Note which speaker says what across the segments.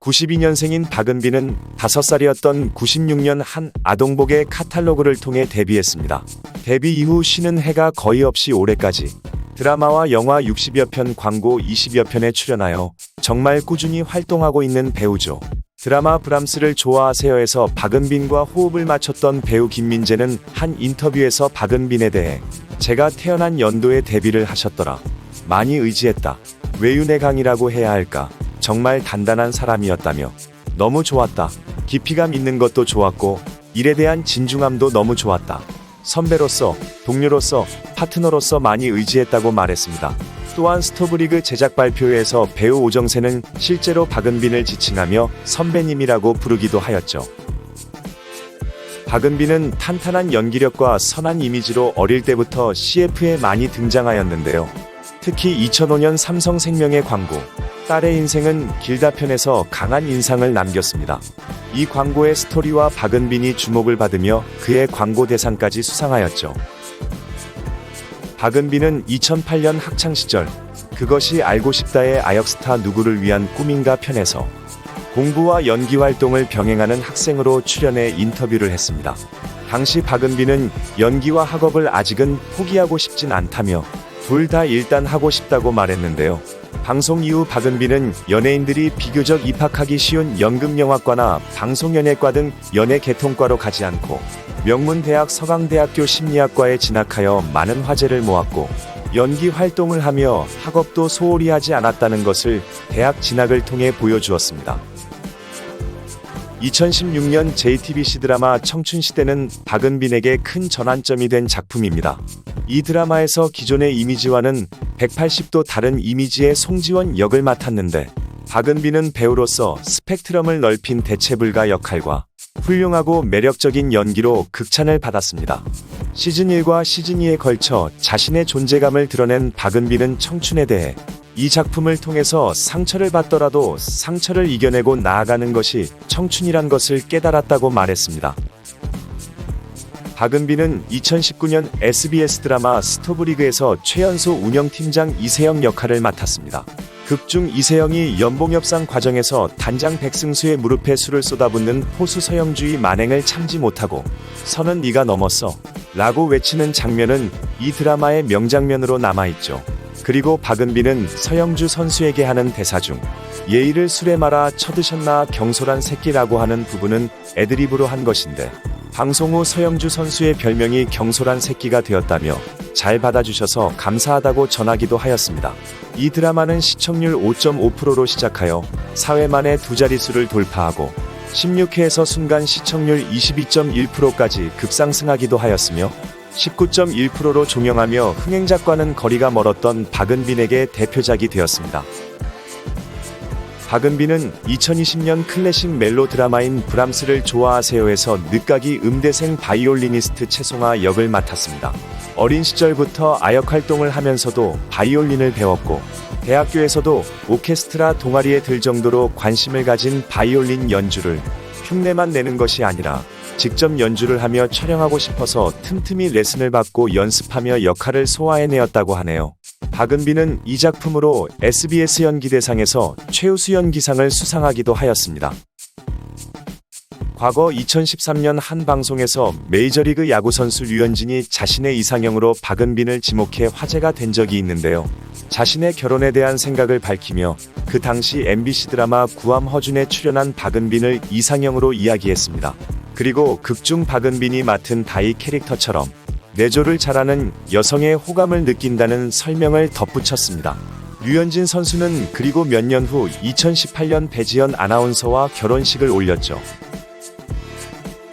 Speaker 1: 92년생인 박은빈은 5살이었던 96년 한 아동복의 카탈로그를 통해 데뷔했습니다. 데뷔 이후 쉬는 해가 거의 없이 올해까지 드라마와 영화 60여 편, 광고 20여 편에 출연하여 정말 꾸준히 활동하고 있는 배우죠. 드라마 브람스를 좋아하세요에서 박은빈과 호흡을 맞췄던 배우 김민재는 한 인터뷰에서 박은빈에 대해 제가 태어난 연도에 데뷔를 하셨더라. 많이 의지했다. 외유내강이라고 해야 할까. 정말 단단한 사람이었다며 너무 좋았다. 깊이감 있는 것도 좋았고 일에 대한 진중함도 너무 좋았다. 선배로서, 동료로서, 파트너로서 많이 의지했다고 말했습니다. 또한 스토브리그 제작 발표회에서 배우 오정세는 실제로 박은빈을 지칭하며 선배님이라고 부르기도 하였죠. 박은빈은 탄탄한 연기력과 선한 이미지로 어릴 때부터 CF에 많이 등장하였는데요. 특히 2005년 삼성생명의 광고 딸의 인생은 길다 편에서 강한 인상을 남겼습니다. 이 광고의 스토리와 박은빈이 주목을 받으며 그의 광고 대상까지 수상하였죠. 박은빈은 2008년 학창시절 그것이 알고 싶다의 아역스타 누구를 위한 꿈인가 편에서 공부와 연기 활동을 병행하는 학생으로 출연해 인터뷰를 했습니다. 당시 박은빈은 연기와 학업을 아직은 포기하고 싶진 않다며 둘 다 일단 하고 싶다고 말했는데요. 방송 이후 박은빈은 연예인들이 비교적 입학하기 쉬운 연극영화과나 방송연예과 등 연예계통과로 가지 않고 명문대학 서강대학교 심리학과에 진학하여 많은 화제를 모았고 연기 활동을 하며 학업도 소홀히 하지 않았다는 것을 대학 진학을 통해 보여주었습니다. 2016년 JTBC 드라마 청춘시대는 박은빈에게 큰 전환점이 된 작품입니다. 이 드라마에서 기존의 이미지와는 180도 다른 이미지의 송지원 역을 맡았는데 박은빈은 배우로서 스펙트럼을 넓힌 대체불가 역할과 훌륭하고 매력적인 연기로 극찬을 받았습니다. 시즌1과 시즌2에 걸쳐 자신의 존재감을 드러낸 박은빈은 청춘에 대해 이 작품을 통해서 상처를 받더라도 상처를 이겨내고 나아가는 것이 청춘이란 것을 깨달았다고 말했습니다. 박은빈은 2019년 SBS 드라마 스토브리그에서 최연소 운영팀장 이세영 역할을 맡았습니다. 극중 이세영이 연봉협상 과정에서 단장 백승수의 무릎에 술을 쏟아붓는 호수 서영주의 만행을 참지 못하고 선은 네가 넘었어 라고 외치는 장면은 이 드라마의 명장면으로 남아있죠. 그리고 박은빈은 서영주 선수에게 하는 대사 중 예의를 술에 말아 쳐드셨나 경솔한 새끼라고 하는 부분은 애드리브로 한 것인데 방송 후 서영주 선수의 별명이 경솔한 새끼가 되었다며 잘 받아주셔서 감사하다고 전하기도 하였습니다. 이 드라마는 시청률 5.5%로 시작하여 4회 만에 두 자릿수를 돌파하고 16회에서 순간 시청률 22.1%까지 급상승하기도 하였으며 19.1%로 종영하며 흥행작과는 거리가 멀었던 박은빈에게 대표작이 되었습니다. 박은빈은 2020년 클래식 멜로 드라마인 브람스를 좋아하세요에서 늦가기 음대생 바이올리니스트 채송아 역을 맡았습니다. 어린 시절부터 아역 활동을 하면서도 바이올린을 배웠고 대학교에서도 오케스트라 동아리에 들 정도로 관심을 가진 바이올린 연주를 흉내만 내는 것이 아니라 직접 연주를 하며 촬영하고 싶어서 틈틈이 레슨을 받고 연습하며 역할을 소화해내었다고 하네요. 박은빈은 이 작품으로 SBS 연기대상에서 최우수 연기상을 수상하기도 하였습니다. 과거 2013년 한 방송에서 메이저리그 야구선수 류현진이 자신의 이상형으로 박은빈을 지목해 화제가 된 적이 있는데요. 자신의 결혼에 대한 생각을 밝히며 그 당시 MBC 드라마 구암 허준에 출연한 박은빈을 이상형으로 이야기했습니다. 그리고 극중 박은빈이 맡은 다이 캐릭터처럼 내조를 잘하는 여성의 호감을 느낀다는 설명을 덧붙였습니다. 류현진 선수는 그리고 몇 년 후 2018년 배지연 아나운서와 결혼식을 올렸죠.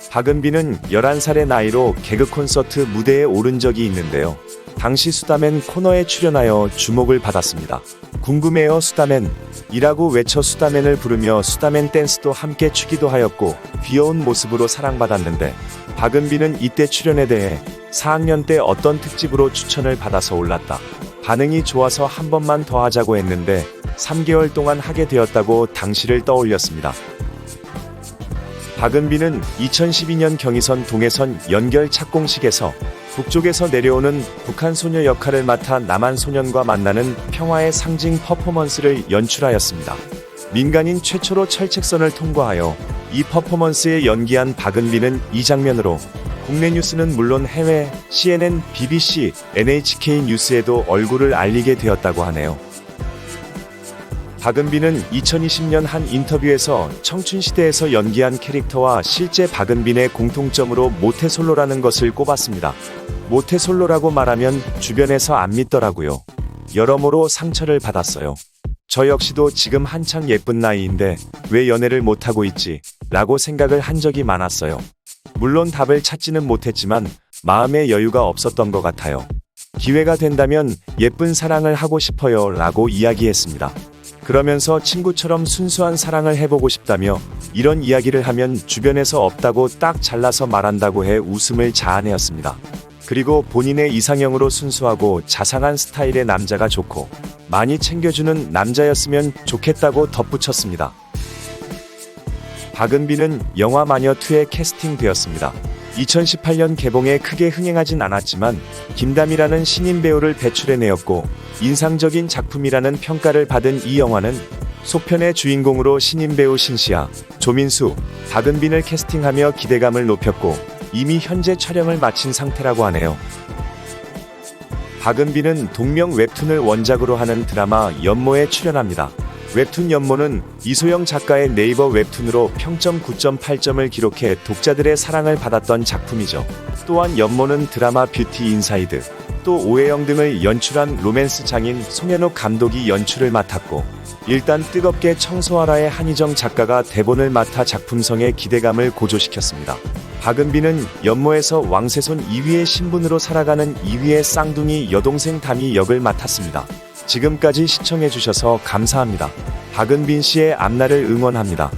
Speaker 1: 박은빈은 11살의 나이로 개그 콘서트 무대에 오른 적이 있는데요. 당시 수다맨 코너에 출연하여 주목을 받았습니다. 궁금해요 수다맨 이라고 외쳐 수다맨을 부르며 수다맨 댄스도 함께 추기도 하였고 귀여운 모습으로 사랑받았는데 박은빈은 이때 출연에 대해 4학년 때 어떤 특집으로 추천을 받아서 올랐다. 반응이 좋아서 한 번만 더 하자고 했는데 3개월 동안 하게 되었다고 당시를 떠올렸습니다. 박은빈은 2012년 경의선 동해선 연결 착공식에서 북쪽에서 내려오는 북한 소녀 역할을 맡아 남한 소년과 만나는 평화의 상징 퍼포먼스를 연출하였습니다. 민간인 최초로 철책선을 통과하여 이 퍼포먼스에 연기한 박은빈은 이 장면으로 국내 뉴스는 물론 해외 CNN, BBC, NHK 뉴스에도 얼굴을 알리게 되었다고 하네요. 박은빈은 2020년 한 인터뷰에서 청춘시대에서 연기한 캐릭터와 실제 박은빈의 공통점으로 모태솔로라는 것을 꼽았습니다. 모태솔로라고 말하면 주변에서 안 믿더라고요. 여러모로 상처를 받았어요. 저 역시도 지금 한창 예쁜 나이인데 왜 연애를 못하고 있지? 라고 생각을 한 적이 많았어요. 물론 답을 찾지는 못했지만 마음의 여유가 없었던 것 같아요. 기회가 된다면 예쁜 사랑을 하고 싶어요 라고 이야기했습니다. 그러면서 친구처럼 순수한 사랑을 해보고 싶다며 이런 이야기를 하면 주변에서 없다고 딱 잘라서 말한다고 해 웃음을 자아내었습니다. 그리고 본인의 이상형으로 순수하고 자상한 스타일의 남자가 좋고 많이 챙겨주는 남자였으면 좋겠다고 덧붙였습니다. 박은빈은 영화 마녀2에 캐스팅되었습니다. 2018년 개봉에 크게 흥행하진 않았지만 김담이라는 신인 배우를 배출해내었고 인상적인 작품이라는 평가를 받은 이 영화는 속편의 주인공으로 신인 배우 신시아, 조민수, 박은빈을 캐스팅하며 기대감을 높였고 이미 현재 촬영을 마친 상태라고 하네요. 박은빈은 동명 웹툰을 원작으로 하는 드라마 연모에 출연합니다. 웹툰 연모는 이소영 작가의 네이버 웹툰으로 평점 9.8점을 기록해 독자들의 사랑을 받았던 작품이죠. 또한 연모는 드라마 뷰티 인사이드, 또 오해영 등을 연출한 로맨스 장인 송현욱 감독이 연출을 맡았고 일단 뜨겁게 청소하라의 한희정 작가가 대본을 맡아 작품성의 기대감을 고조시켰습니다. 박은빈은 연모에서 왕세손 2위의 신분으로 살아가는 2위의 쌍둥이 여동생 담이 역을 맡았습니다. 지금까지 시청해주셔서 감사합니다. 박은빈 씨의 앞날을 응원합니다.